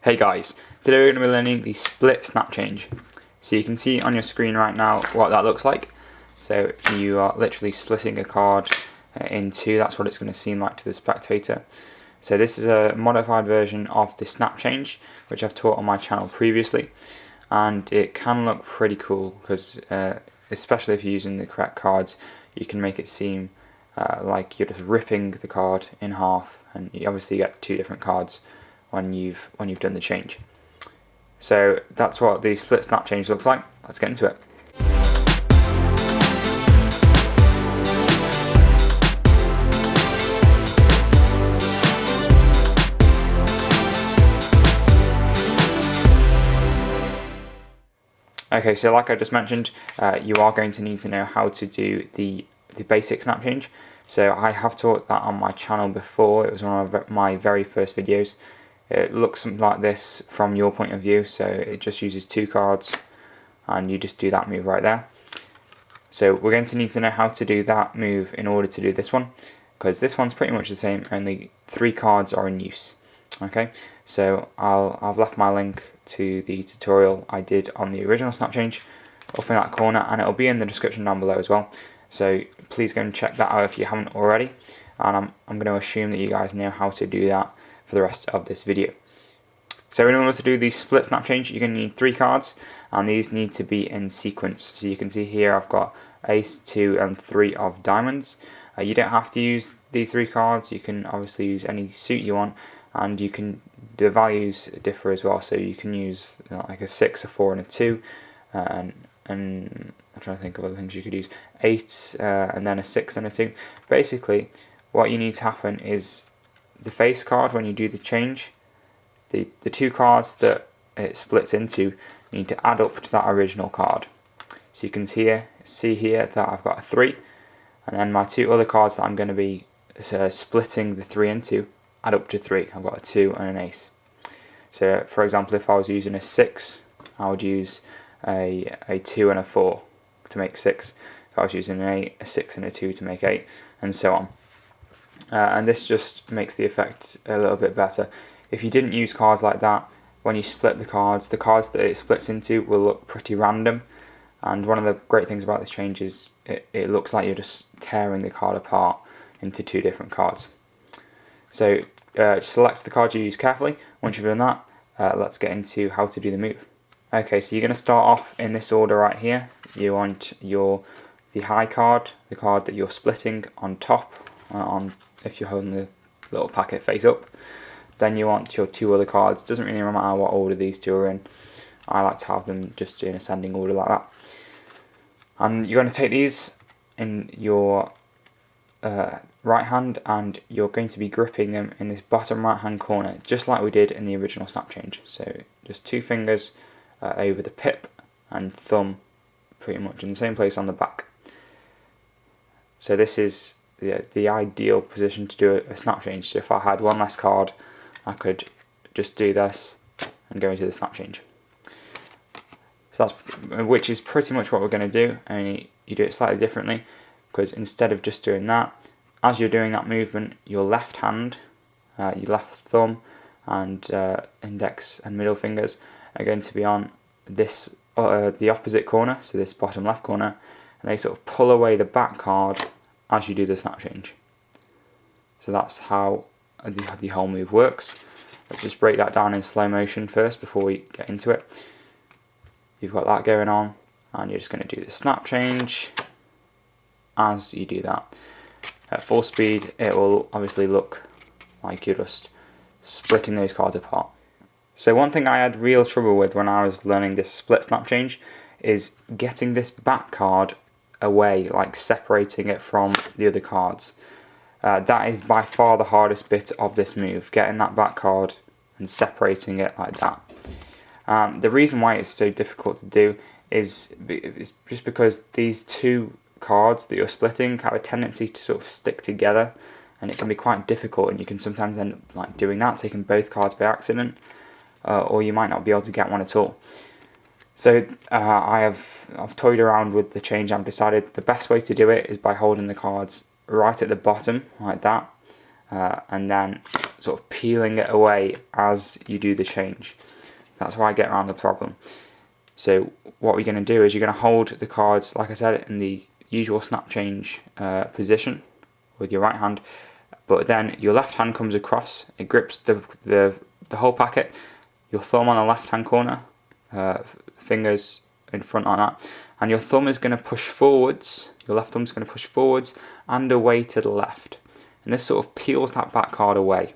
Hey guys, today we're going to be learning the split snap change. So you can see on your screen right now what that looks like. So you are literally splitting a card in two, that's what it's going to seem like to the spectator. So this is a modified version of the snap change, which I've taught on my channel previously. And it can look pretty cool because especially if you're using the correct cards, you can make it seem like you're just ripping the card in half, and you obviously get two different cards when you've done the change. So that's what the split snap change looks like. Let's get into it. Okay, so like I just mentioned, you are going to need to know how to do the basic snap change. So I have taught that on my channel before. It was one of my very first videos. It looks something like this from your point of view, so it just uses two cards and you just do that move right there. So we're going to need to know how to do that move in order to do this one, because this one's pretty much the same, only three cards are in use. Okay, so I've left my link to the tutorial I did on the original snap change up in that corner, and it'll be in the description down below as well. So please go and check that out if you haven't already, and I'm going to assume that you guys know how to do that for the rest of this video. So in order to do the split snap change, you're going to need three cards, and these need to be in sequence. So you can see here I've got ace, 2 and 3 of diamonds. You don't have to use these three cards, you can obviously use any suit you want, and the values differ as well, so you can use like a 6, a 4 and a 2, and I'm trying to think of other things you could use, 8 and then a 6 and a 2. Basically what you need to happen is the face card, when you do the change, the two cards that it splits into, you need to add up to that original card. So you can see here that I've got a 3, and then my two other cards that I'm going to be splitting the 3 into add up to 3. I've got a 2 and an ace. So for example, if I was using a 6, I would use a 2 and a 4 to make 6. If I was using an 8, a 6 and a 2 to make 8, and so on. And this just makes the effect a little bit better. If you didn't use cards like that, when you split the cards that it splits into will look pretty random. And one of the great things about this change is it looks like you're just tearing the card apart into two different cards. So select the card you use carefully. Once you've done that, let's get into how to do the move. Okay, so you're going to start off in this order right here. You want the high card, the card that you're splitting, on top, if you're holding the little packet face up. Then you want your two other cards. Doesn't really matter what order these two are in. I like to have them just in ascending order like that. And you're going to take these in your right hand, and you're going to be gripping them in this bottom right hand corner, just like we did in the original snap change. So just two fingers over the pip and thumb pretty much in the same place on the back. So this is the ideal position to do a snap change. So if I had one less card, I could just do this and go into the snap change. So which is pretty much what we're going to do, only you do it slightly differently, because instead of just doing that, as you're doing that movement, your left hand, your left thumb and index and middle fingers are going to be on this the opposite corner, so this bottom left corner, and they sort of pull away the back card as you do the snap change. So that's how the whole move works. Let's just break that down in slow motion first before we get into it. You've got that going on, and you're just going to do the snap change as you do that. At full speed, it will obviously look like you're just splitting those cards apart. So one thing I had real trouble with when I was learning this split snap change is getting this back card away, like separating it from the other cards. That is by far the hardest bit of this move, getting that back card and separating it like that. The reason why it's so difficult to do is just because these two cards that you're splitting have a tendency to sort of stick together, and it can be quite difficult, and you can sometimes end up like doing that, taking both cards by accident, or you might not be able to get one at all. So I've toyed around with the change. I've decided the best way to do it is by holding the cards right at the bottom like that, and then sort of peeling it away as you do the change. That's how I get around the problem. So what we're going to do is you're going to hold the cards, like I said, in the usual snap change position with your right hand, but then your left hand comes across, it grips the whole packet, your thumb on the left hand corner, fingers in front like that, and your thumb is going to push forwards, your left thumb's going to push forwards and away to the left. And this sort of peels that back card away.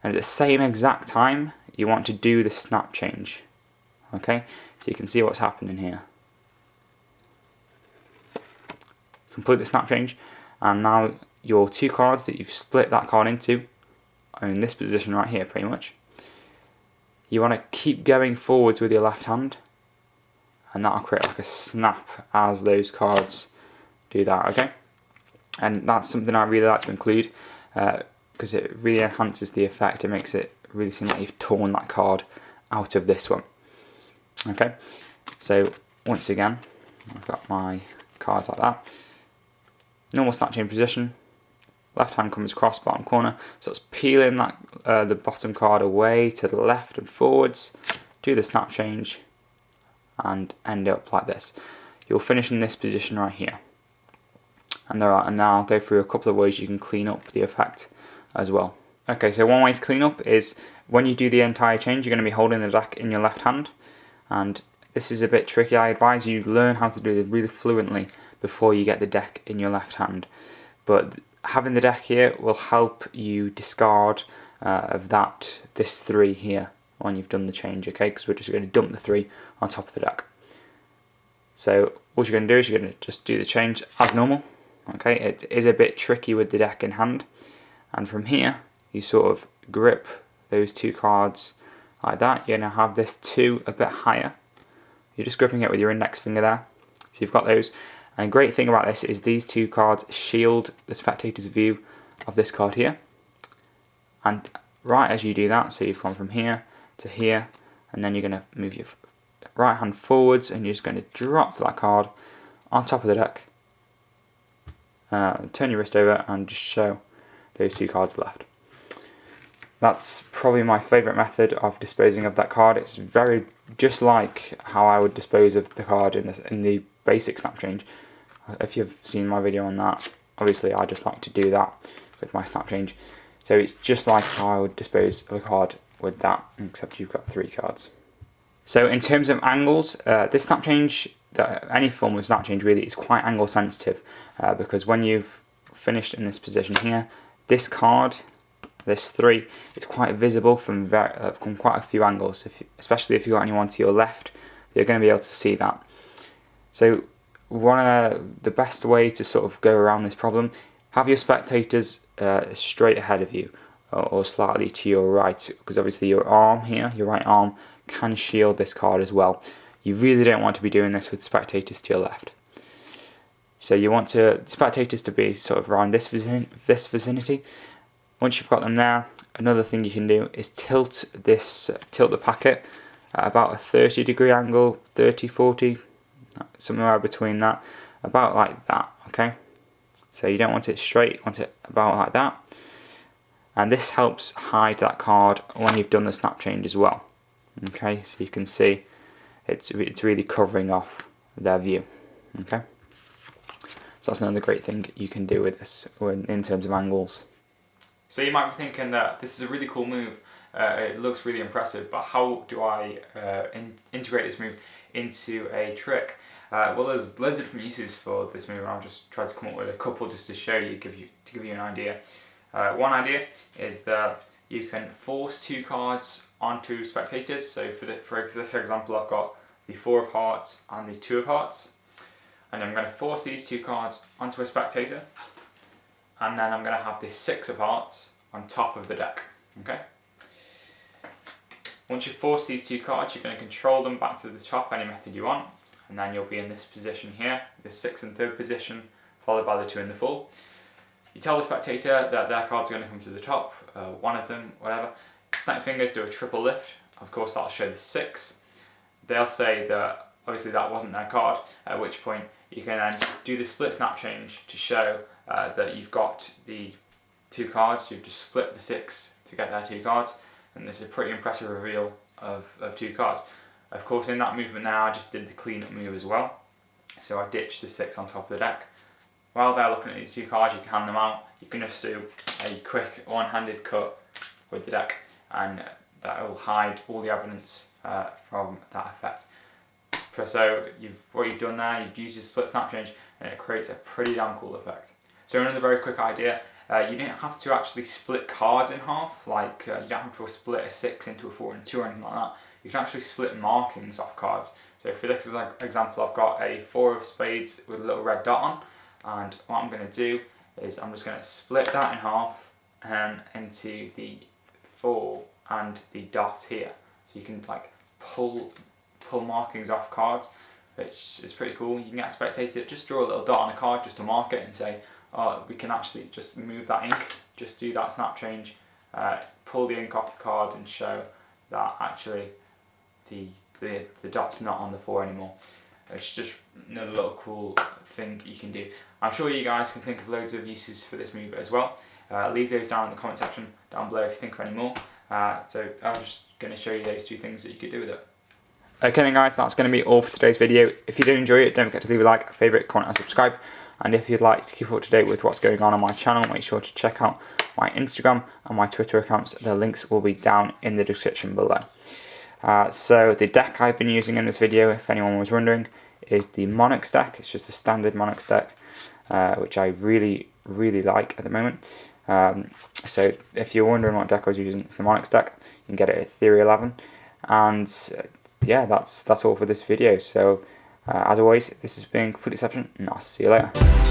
And at the same exact time, you want to do the snap change. Okay, so you can see what's happening here. Complete the snap change, and now your two cards that you've split that card into are in this position right here, pretty much. You want to keep going forwards with your left hand, and that'll create like a snap as those cards do that, okay? And that's something I really like to include because it really enhances the effect. It makes it really seem like you've torn that card out of this one. Okay, so once again, I've got my cards like that. Normal snap change position. Left hand comes across bottom corner, so it's peeling that the bottom card away to the left and forwards. Do the snap change, and end up like this. You'll finish in this position right here. And now I'll go through a couple of ways you can clean up the effect as well. Okay, so one way to clean up is when you do the entire change, you're going to be holding the deck in your left hand, and this is a bit tricky. I advise you learn how to do it really fluently before you get the deck in your left hand. But having the deck here will help you discard of this 3 here when you've done the change, okay? Because we're just going to dump the 3 on top of the deck. So what you're going to do is you're going to just do the change as normal. Okay, it is a bit tricky with the deck in hand, and from here you sort of grip those two cards like that. You're going to have this 2 a bit higher. You're just gripping it with your index finger there. So you've got those. And the great thing about this is these 2 cards shield the spectator's view of this card here. And right as you do that, so you've gone from here to here, and then you're going to move your right hand forwards, and you're just going to drop that card on top of the deck. Turn your wrist over and just show those 2 cards left. That's probably my favourite method of disposing of that card. It's very just like how I would dispose of the card in the basic snap change. If you've seen my video on that, obviously I just like to do that with my snap change. So it's just like how I would dispose of a card with that, except you've got 3 cards. So in terms of angles, this snap change, any form of snap change really, is quite angle sensitive because when you've finished in this position here, this card, this 3, is quite visible from quite a few angles. Especially if you've got anyone to your left, you're going to be able to see that. So the best way to sort of go around this problem, have your spectators straight ahead of you or slightly to your right, because obviously your arm here, your right arm, can shield this card as well. You really don't want to be doing this with spectators to your left. So you want spectators to be sort of around this vicinity. Once you've got them there, another thing you can do is tilt the packet at about a 30-degree angle, 30, 40, somewhere between that, about like that, okay? So you don't want it straight, you want it about like that. And this helps hide that card when you've done the snap change as well. Okay, so you can see it's really covering off their view. Okay, so that's another great thing you can do with this in terms of angles. So you might be thinking that this is a really cool move, it looks really impressive, but how do I integrate this move into a trick? Well, there's loads of different uses for this move, and I'll just try to come up with a couple just to show you, to give you an idea. One idea is that you can force 2 cards onto spectators. So for this example, I've got the 4 of hearts and the 2 of hearts, and I'm going to force these 2 cards onto a spectator, and then I'm going to have this 6 of hearts on top of the deck. Okay. Once you force these 2 cards, you're going to control them back to the top any method you want, and then you'll be in this position here, the 6 and 3rd position, followed by the 2 and the 4. You tell the spectator that their cards are going to come to the top, one of them, whatever. Snap your fingers, do a triple lift. Of course, that'll show the 6. They'll say that obviously that wasn't their card, at which point you can then do the split snap change to show that you've got the 2 cards, you've just split the 6 to get their 2 cards, and there's a pretty impressive reveal of 2 cards. Of course, in that movement now, I just did the cleanup move as well, so I ditched the 6 on top of the deck. While they're looking at these 2 cards, you can hand them out. You can just do a quick one-handed cut with the deck, and that will hide all the evidence from that effect. So what you've done there, you've used your split snap change, and it creates a pretty damn cool effect. So another very quick idea, you don't have to actually split cards in half, like you don't have to split a 6 into a 4 and 2 or anything like that. You can actually split markings off cards. So for this example, I've got a 4 of spades with a little red dot on, and what I'm going to do is I'm just going to split that in half and into the 4 and the dot here. So you can like pull markings off cards, which is pretty cool. You can get a spectator, just draw a little dot on a card just to mark it and say, oh, we can actually just move that ink, just do that snap change, pull the ink off the card and show that actually the dot's not on the 4 anymore. It's just another little cool thing you can do. I'm sure you guys can think of loads of uses for this move as well. Leave those down in the comment section down below if you think of any more. So I was just going to show you those 2 things that you could do with it. Okay then guys, that's going to be all for today's video. If you did enjoy it, don't forget to leave a like, a favourite, comment and subscribe. And if you'd like to keep up to date with what's going on my channel, make sure to check out my Instagram and my Twitter accounts. The links will be down in the description below. So the deck I've been using in this video, if anyone was wondering, is the Monarchs deck. It's just a standard Monarchs deck, which I really like at the moment. So if you're wondering what deck I was using, it's the Monarchs deck. You can get it at Theory 11. And yeah, that's all for this video. So as always, this has been Complete Deception, and I'll see you later.